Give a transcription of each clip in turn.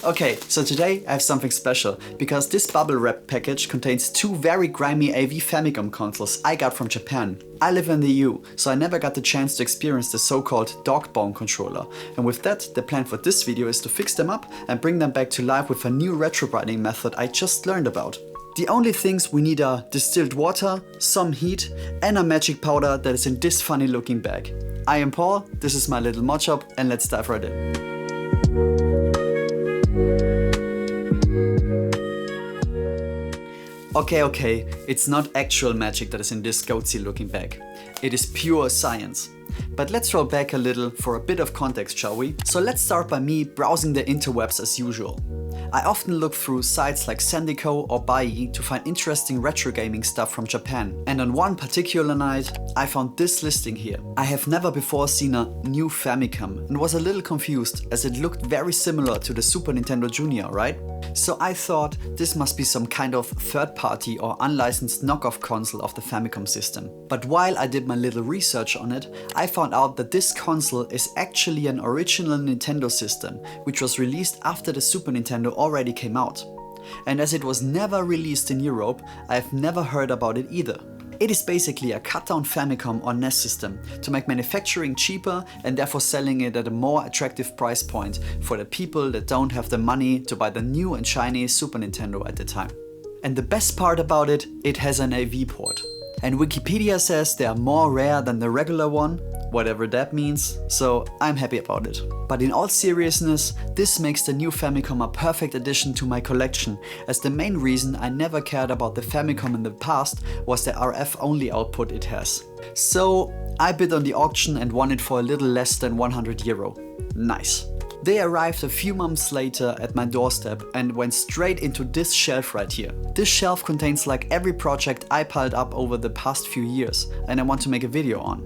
Okay, so today I have something special, because this bubble wrap package contains two very grimy AV Famicom consoles I got from Japan. I live in the EU, so I never got the chance to experience the so-called dog bone controller, and with that, the plan for this video is to fix them up and bring them back to life with a new retrobrighting method I just learned about. The only things we need are distilled water, some heat, and a magic powder that is in this funny looking bag. I am Paul, this is my little mod shop, and let's dive right in. Okay, it's not actual magic that is in this goatsy looking bag. It is pure science. But let's roll back a little for a bit of context, shall we? So let's start by me browsing the interwebs as usual. I often look through sites like Sandico or Bai to find interesting retro gaming stuff from Japan. And on one particular night, I found this listing here. I have never before seen a new Famicom and was a little confused as it looked very similar to the Super Nintendo Junior, right? So I thought this must be some kind of third-party or unlicensed knockoff console of the Famicom system. But while I did my little research on it, I found out that this console is actually an original Nintendo system, which was released after the Super Nintendo already came out. And as it was never released in Europe, I have never heard about it either. It is basically a cut-down Famicom or NES system to make manufacturing cheaper and therefore selling it at a more attractive price point for the people that don't have the money to buy the new and shiny Super Nintendo at the time. And the best part about it, it has an AV port. And Wikipedia says they are more rare than the regular one, whatever that means, so I'm happy about it. But in all seriousness, this makes the new Famicom a perfect addition to my collection, as the main reason I never cared about the Famicom in the past was the RF only output it has. So I bid on the auction and won it for a little less than €100. Nice. They arrived a few months later at my doorstep and went straight into this shelf right here. This shelf contains like every project I piled up over the past few years and I want to make a video on.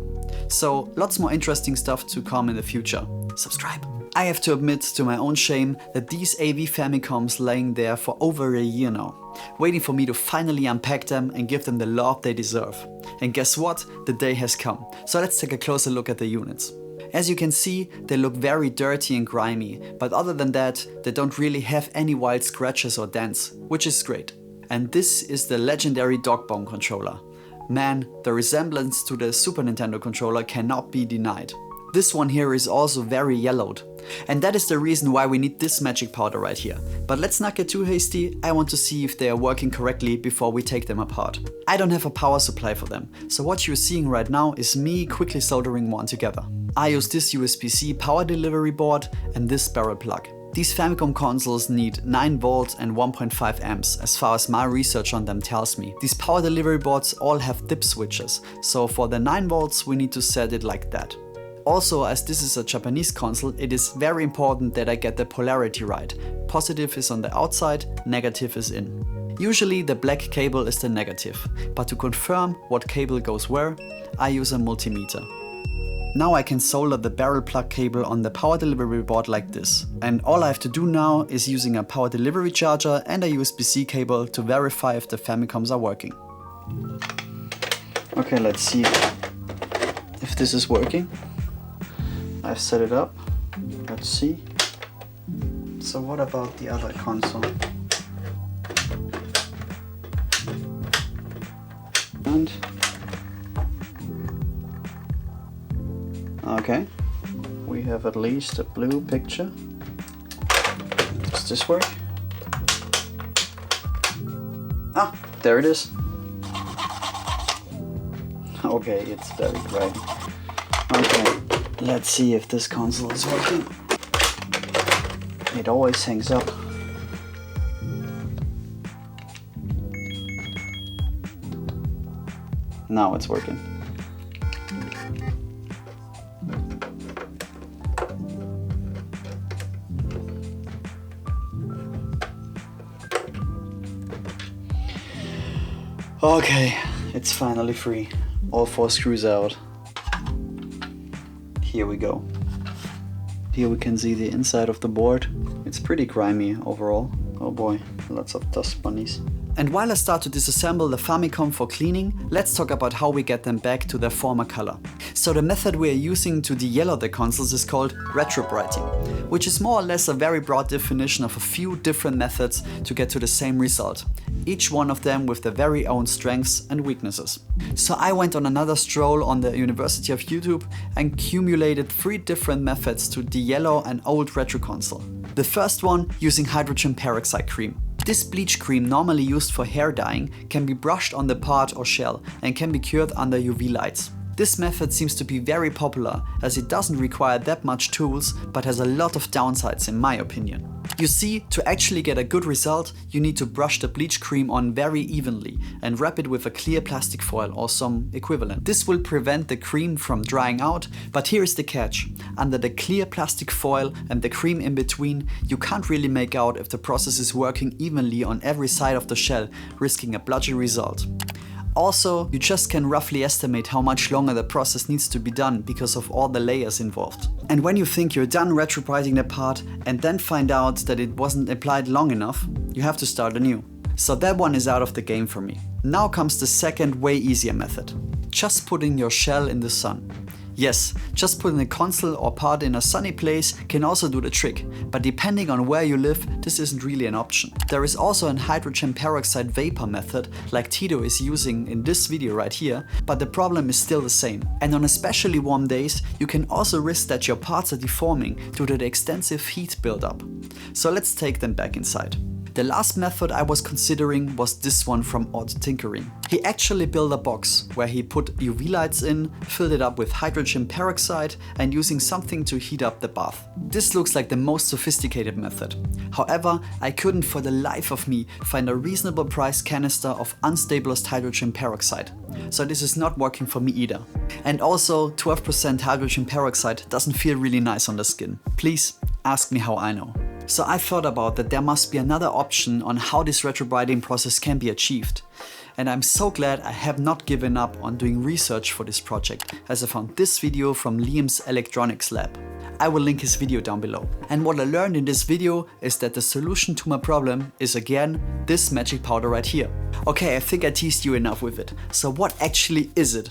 So lots more interesting stuff to come in the future. Subscribe! I have to admit to my own shame that these AV Famicoms laying there for over a year now, waiting for me to finally unpack them and give them the love they deserve. And guess what? The day has come. So let's take a closer look at the units. As you can see, they look very dirty and grimy, but other than that, they don't really have any wild scratches or dents, which is great. And this is the legendary dog bone controller. Man, the resemblance to the Super Nintendo controller cannot be denied. This one here is also very yellowed. And that is the reason why we need this magic powder right here. But let's not get too hasty, I want to see if they are working correctly before we take them apart. I don't have a power supply for them, so what you're seeing right now is me quickly soldering one together. I use this USB-C power delivery board and this barrel plug. These Famicom consoles need 9 volts and 1.5 amps, as far as my research on them tells me. These power delivery boards all have dip switches, so for the 9 volts we need to set it like that. Also, as this is a Japanese console, it is very important that I get the polarity right. Positive is on the outside, negative is in. Usually the black cable is the negative, but to confirm what cable goes where, I use a multimeter. Now I can solder the barrel plug cable on the power delivery board like this. And all I have to do now is using a power delivery charger and a USB-C cable to verify if the Famicoms are working. Okay, let's see if this is working. I've set it up. Let's see. So what about the other console? And okay, we have at least a blue picture. Does this work? Ah, there it is. Okay, it's very bright. Okay, let's see if this console is working. It always hangs up. Now it's working. Okay, it's finally free. All 4 screws out. Here we go. Here we can see the inside of the board. It's pretty grimy overall. Oh boy, lots of dust bunnies. And while I start to disassemble the Famicom for cleaning, let's talk about how we get them back to their former color. So the method we are using to de-yellow the consoles is called retrobrighting, which is more or less a very broad definition of a few different methods to get to the same result, each one of them with their very own strengths and weaknesses. So I went on another stroll on the University of YouTube and accumulated 3 different methods to de-yellow an old retro console. The first one using hydrogen peroxide cream. This bleach cream, normally used for hair dyeing, can be brushed on the part or shell and can be cured under UV lights. This method seems to be very popular as it doesn't require that much tools but has a lot of downsides in my opinion. You see, to actually get a good result, you need to brush the bleach cream on very evenly and wrap it with a clear plastic foil or some equivalent. This will prevent the cream from drying out, but here is the catch. Under the clear plastic foil and the cream in between, you can't really make out if the process is working evenly on every side of the shell, risking a blotchy result. Also, you just can roughly estimate how much longer the process needs to be done because of all the layers involved. And when you think you're done retrobrighting the part and then find out that it wasn't applied long enough, you have to start anew. So that one is out of the game for me. Now comes the second, way easier method. Just putting your shell in the sun. Yes, just putting the console or part in a sunny place can also do the trick, but depending on where you live, this isn't really an option. There is also a hydrogen peroxide vapor method, like Tito is using in this video right here, but the problem is still the same. And on especially warm days, you can also risk that your parts are deforming due to the extensive heat buildup. So let's take them back inside. The last method I was considering was this one from Odd Tinkering. He actually built a box where he put UV lights in, filled it up with hydrogen peroxide and using something to heat up the bath. This looks like the most sophisticated method. However, I couldn't for the life of me find a reasonable price canister of unstabilized hydrogen peroxide. So this is not working for me either. And also 12% hydrogen peroxide doesn't feel really nice on the skin. Please ask me how I know. So I thought about that there must be another option on how this retrobrighting process can be achieved. And I'm so glad I have not given up on doing research for this project, as I found this video from Liam's electronics lab. I will link his video down below. And what I learned in this video is that the solution to my problem is again this magic powder right here. Okay, I think I teased you enough with it. So what actually is it?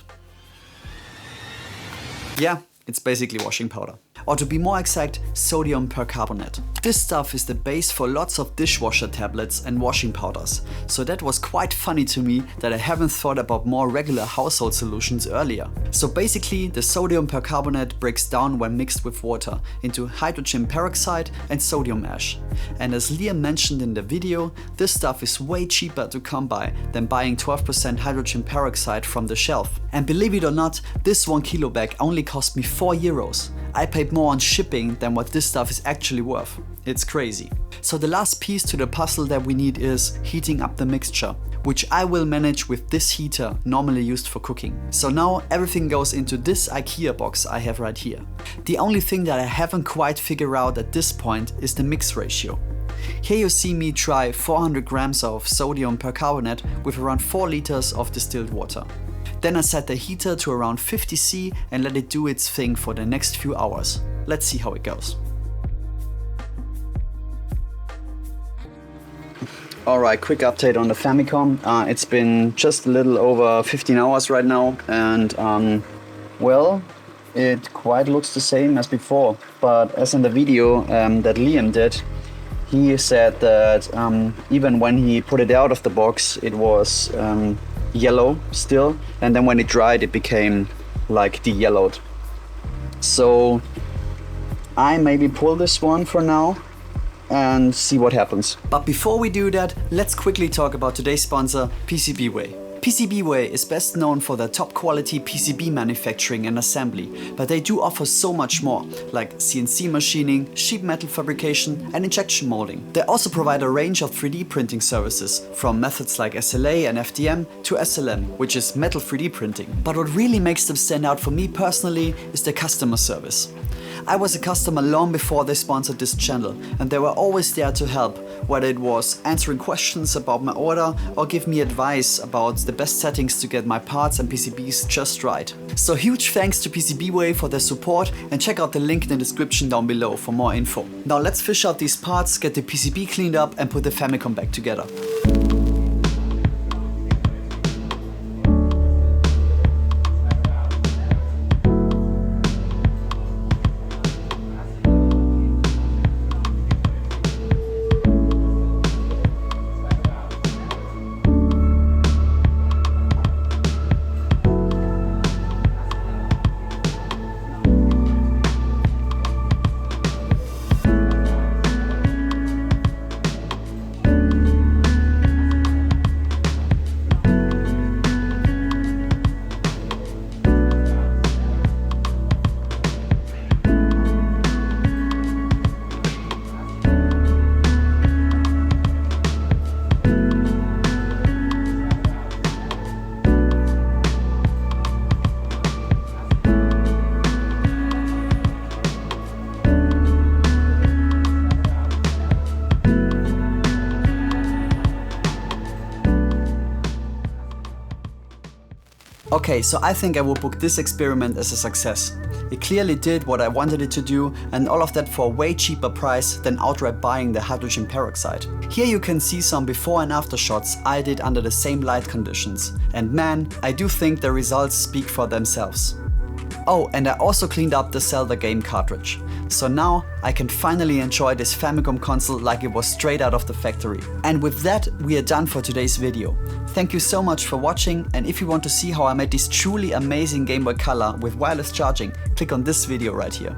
Yeah, it's basically washing powder. Or to be more exact, sodium percarbonate. This stuff is the base for lots of dishwasher tablets and washing powders, so that was quite funny to me that I haven't thought about more regular household solutions earlier. So basically, the sodium percarbonate breaks down when mixed with water into hydrogen peroxide and sodium ash. And as Liam mentioned in the video, this stuff is way cheaper to come by than buying 12% hydrogen peroxide from the shelf. And believe it or not, this 1 kilo bag only cost me €4. I paid more on shipping than what this stuff is actually worth. It's crazy. So the last piece to the puzzle that we need is heating up the mixture, which I will manage with this heater normally used for cooking. So now everything goes into this IKEA box I have right here. The only thing that I haven't quite figured out at this point is the mix ratio. Here you see me try 400 grams of sodium percarbonate with around 4 liters of distilled water. Then I set the heater to around 50 C and let it do its thing for the next few hours. Let's see how it goes. Alright, quick update on the Famicom. It's been just a little over 15 hours right now and well, it quite looks the same as before. But as in the video that Liam did, he said that even when he put it out of the box, it was yellow still, and then when it dried it became like de-yellowed. So I maybe pull this one for now and see what happens. But before we do that, let's quickly talk about today's sponsor, PCBWay. PCBWay is best known for their top quality PCB manufacturing and assembly, but they do offer so much more, like CNC machining, sheet metal fabrication and injection molding. They also provide a range of 3D printing services, from methods like SLA and FDM to SLM, which is metal 3D printing. But what really makes them stand out for me personally is their customer service. I was a customer long before they sponsored this channel, and they were always there to help, whether it was answering questions about my order or give me advice about the best settings to get my parts and PCBs just right. So huge thanks to PCBWay for their support, and check out the link in the description down below for more info. Now let's fish out these parts, get the PCB cleaned up and put the Famicom back together. Okay, so I think I would book this experiment as a success. It clearly did what I wanted it to do, and all of that for a way cheaper price than outright buying the hydrogen peroxide. Here you can see some before and after shots I did under the same light conditions. And man, I do think the results speak for themselves. Oh, and I also cleaned up the Zelda game cartridge. So now I can finally enjoy this Famicom console like it was straight out of the factory. And with that, we are done for today's video. Thank you so much for watching, and if you want to see how I made this truly amazing Game Boy Color with wireless charging, click on this video right here.